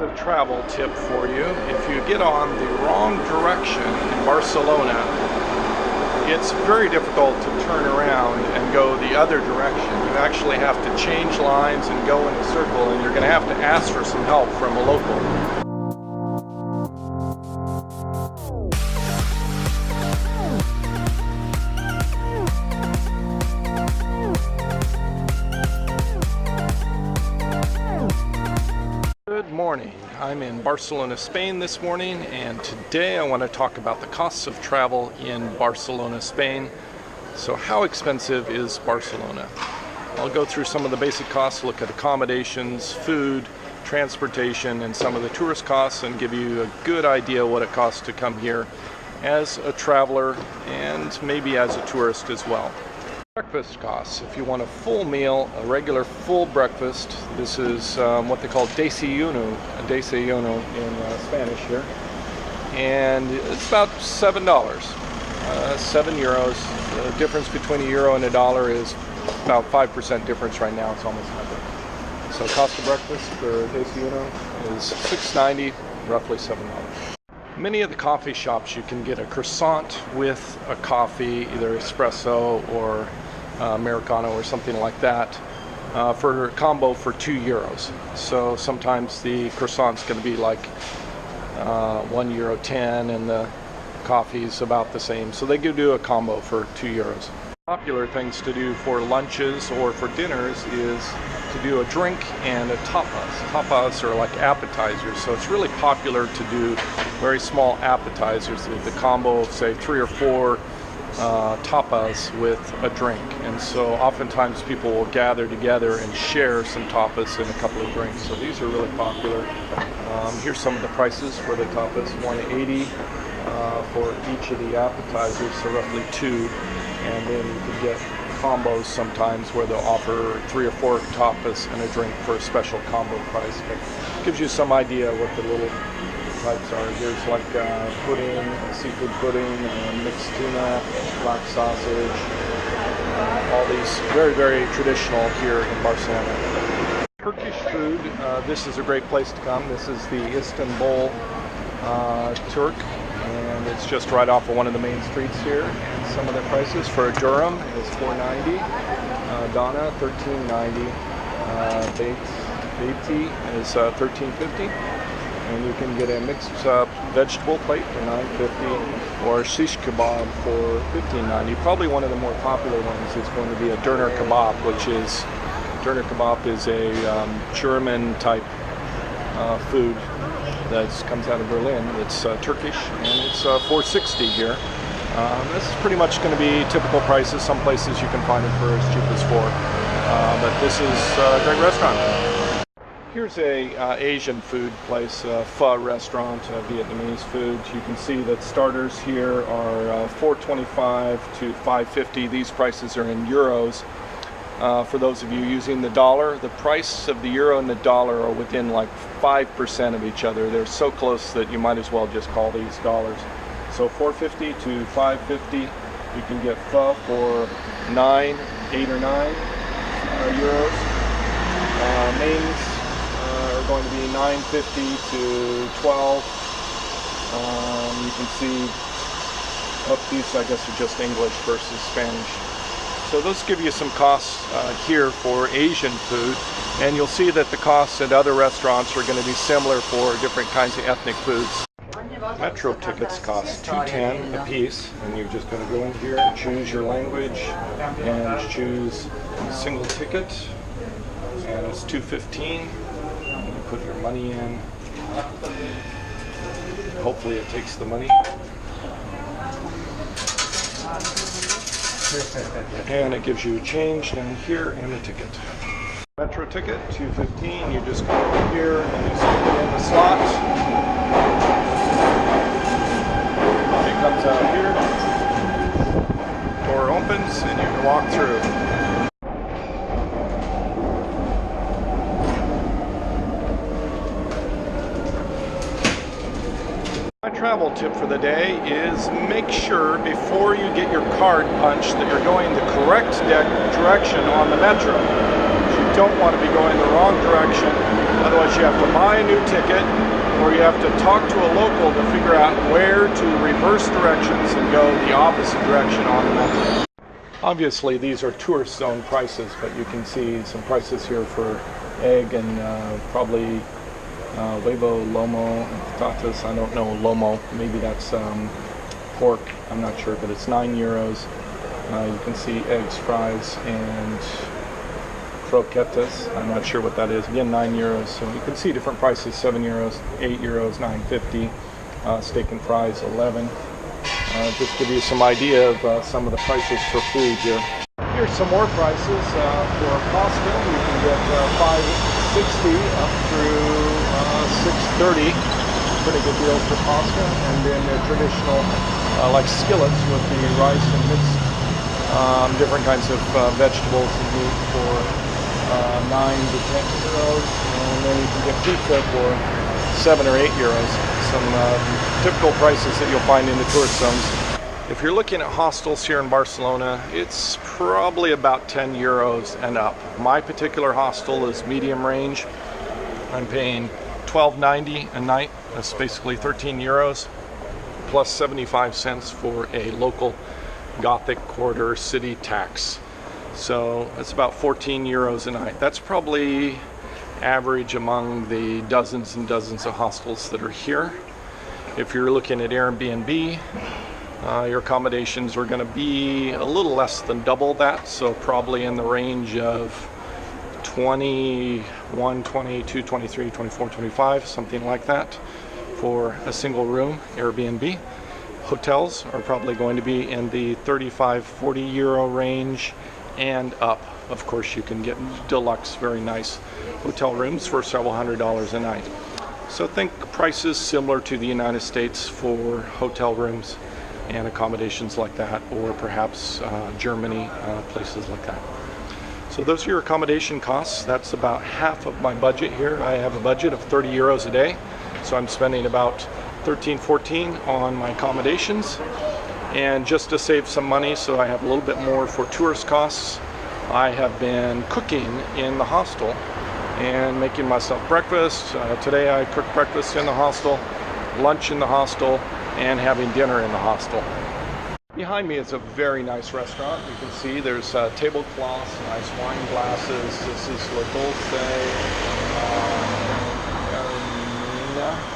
of travel tip for you. If you get on the wrong direction in Barcelona, it's very difficult to turn around and go the other direction. You actually have to change lines and go in a circle, and you're going to have to ask for some help from a local. Good morning. I'm in Barcelona, Spain this morning, and today I want to talk about the costs of travel in Barcelona, Spain. So how expensive is Barcelona? I'll go through some of the basic costs, look at accommodations, food, transportation, and some of the tourist costs, and give you a good idea what it costs to come here as a traveler and maybe as a tourist as well. Breakfast costs. If you want a full meal, a regular full breakfast, this is what they call desayuno in Spanish here, and it's about $7, €7. The difference between a euro and a dollar is about 5% difference right now. It's almost nothing. So cost of breakfast for desayuno is $6.90, roughly $7. Many of the coffee shops you can get a croissant with a coffee, either espresso or Americano or something like that, for a combo for €2. So sometimes the croissant's going to be like €1.10 and the coffee's about the same. So they do a combo for €2. Popular things to do for lunches or for dinners is to do a drink and a tapas. Tapas are like appetizers, so it's really popular to do very small appetizers, the combo of say 3 or 4 tapas with a drink. And so oftentimes people will gather together and share some tapas and a couple of drinks. So these are really popular. Here's some of the prices for the tapas. $1.80 for each of the appetizers, so roughly 2. And then you can get combos sometimes where they'll offer 3 or 4 tapas and a drink for a special combo price. But it gives you some idea what the little types are. There's like pudding, seafood pudding, mixed tuna, black sausage. All these very, very traditional here in Barcelona. Turkish food, this is a great place to come. This is the Istanbul Turk, and it's just right off of one of the main streets here. And some of the prices for a durum is $4.90, Dana $13.90, Beiti is $13.50. And you can get a mixed vegetable plate for $9.50 or shish kebab for $15.90. Probably one of the more popular ones is going to be a doner kebab, doner kebab is a German type food that comes out of Berlin. It's Turkish, and it's $4.60 here. This is pretty much going to be typical prices. Some places you can find it for as cheap as $4, but this is a great restaurant. Here's a Asian food place, pho restaurant, Vietnamese food. You can see that starters here are $4.25 to $5.50. These prices are in euros. For those of you using the dollar, the price of the euro and the dollar are within like 5% of each other. They're so close that you might as well just call these dollars. So $4.50 to $5.50. You can get pho for 8 or 9 euros. Mains are going to be $9.50 to $12. You can see these I guess are just English versus Spanish. So those give you some costs here for Asian food, and you'll see that the costs at other restaurants are going to be similar for different kinds of ethnic foods. Metro tickets cost $2.10 a piece, and you're just going to go in here and choose your language and choose a single ticket, and it's $2.15. You put your money in. Hopefully it takes the money. And it gives you change down here and a ticket. Metro ticket, $2.15. You just go over here and you stick it in the slot. It comes out here. Door opens and you can walk through. My travel tip for the day is make sure before you get your card punched that you're going the correct direction on the metro. You don't want to be going the wrong direction Otherwise you have to buy a new ticket, or you have to talk to a local to figure out where to reverse directions and go the opposite direction on the map. Obviously these are tourist zone prices, but you can see some prices here for egg and probably huevo, lomo, tapas. I don't know lomo, maybe that's pork, I'm not sure, but it's 9 euros. You can see eggs, fries, and croquetas. I'm not sure what that is. Again, 9 euros. So you can see different prices: 7 euros, 8 euros, 9.50. Steak and fries, 11. Just give you some idea of some of the prices for food here. Here's some more prices for pasta. You can get 5.60 up through 6.30. Pretty good deals for pasta. And then the traditional like skillets with the rice and mixed different kinds of vegetables and meat for 9 to 10 euros. And then you can get pizza for 7 or 8 euros. Some typical prices that you'll find in the tourist zones. If you're looking at hostels here in Barcelona, it's probably about 10 euros and up. My particular hostel is medium range. I'm paying 12.90 a night. That's basically 13 euros plus 75 cents for a local Gothic quarter city tax. So it's about 14 euros a night. That's probably average among the dozens and dozens of hostels that are here. If you're looking at Airbnb, your accommodations are going to be a little less than double that, so probably in the range of 21, 22, 23, 24, 25, something like that for a single room Airbnb. Hotels are probably going to be in the 35, 40 euro range and up. Of course, you can get deluxe, very nice hotel rooms for several $100s a night. So think prices similar to the United States for hotel rooms and accommodations like that, or perhaps Germany, places like that. So those are your accommodation costs. That's about half of my budget here. I have a budget of 30 euros a day, so I'm spending about 13, 14 on my accommodations. And just to save some money, so I have a little bit more for tourist costs, I have been cooking in the hostel and making myself breakfast. Today I cooked breakfast in the hostel, lunch in the hostel, and having dinner in the hostel. Behind me is a very nice restaurant. You can see there's tablecloths, nice wine glasses. This is La Dulce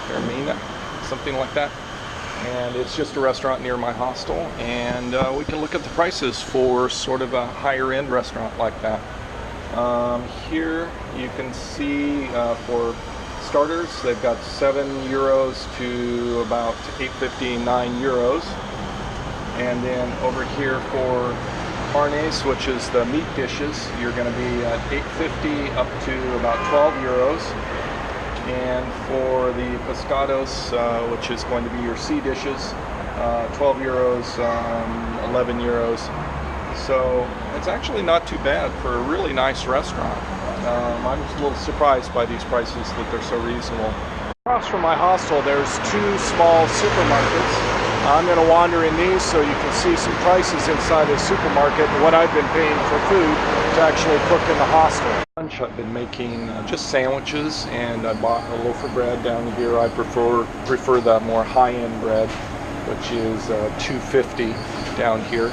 Carmina, something like that. And it's just a restaurant near my hostel, and we can look at the prices for sort of a higher end restaurant like that. Here you can see for starters, they've got 7 euros to about 8.50, 9 euros. And then over here for carnes, which is the meat dishes, you're going to be at 8.50 up to about 12 euros. And for the pescados, which is going to be your sea dishes, 12 euros, 11 euros. So it's actually not too bad for a really nice restaurant. I'm just a little surprised by these prices, that they're so reasonable. Across from my hostel, there's 2 small supermarkets. I'm going to wander in these so you can see some prices inside the supermarket and what I've been paying for food to actually cook in the hostel. Lunch, I've been making just sandwiches, and I bought a loaf of bread down here. I prefer the more high-end bread, which is $2.50 down here.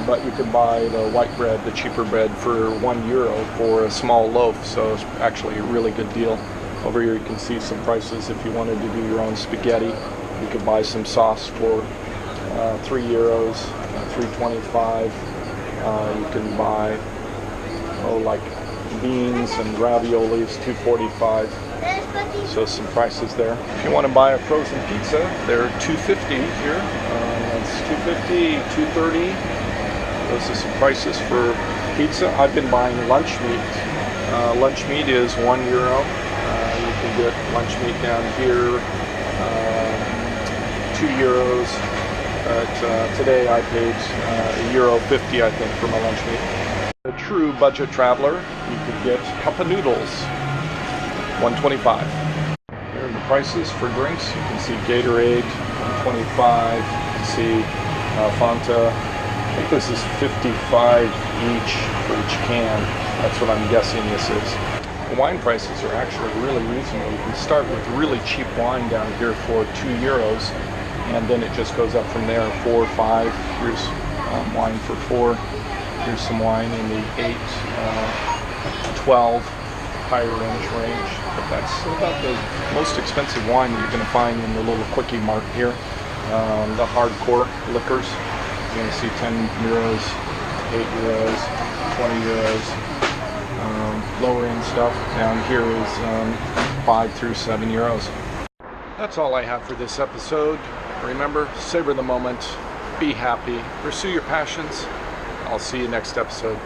But you can buy the white bread, the cheaper bread, for €1 for a small loaf, so it's actually a really good deal. Over here you can see some prices if you wanted to do your own spaghetti. You could buy some sauce for €3, $3.25. You can buy like beans and raviolis, $2.45. So some prices there. If you want to buy a frozen pizza, they're $2.50 here. That's $2.50, $2.30. Those are some prices for pizza. I've been buying lunch meat. Lunch meat is €1. You can get lunch meat down here, €2. But today I paid €1.50, I think, for my lunch meat. A true budget traveler, you could get cup of noodles, $1.25. Here are the prices for drinks. You can see Gatorade, $1.25. You can see Fanta. I think this is $55 each for each can. That's what I'm guessing this is. wine prices are actually really reasonable. You can start with really cheap wine down here for €2, and then it just goes up from there. 4, 5. Here's wine for 4. Here's some wine in the 8, 12 higher range. But that's about the most expensive wine that you're going to find in the little quickie mart here. The hardcore liquors, you're going to see €10, €8, €20. Lower end stuff down here is 5 through €7. That's all I have for this episode. Remember, savor the moment, be happy, pursue your passions. I'll see you next episode.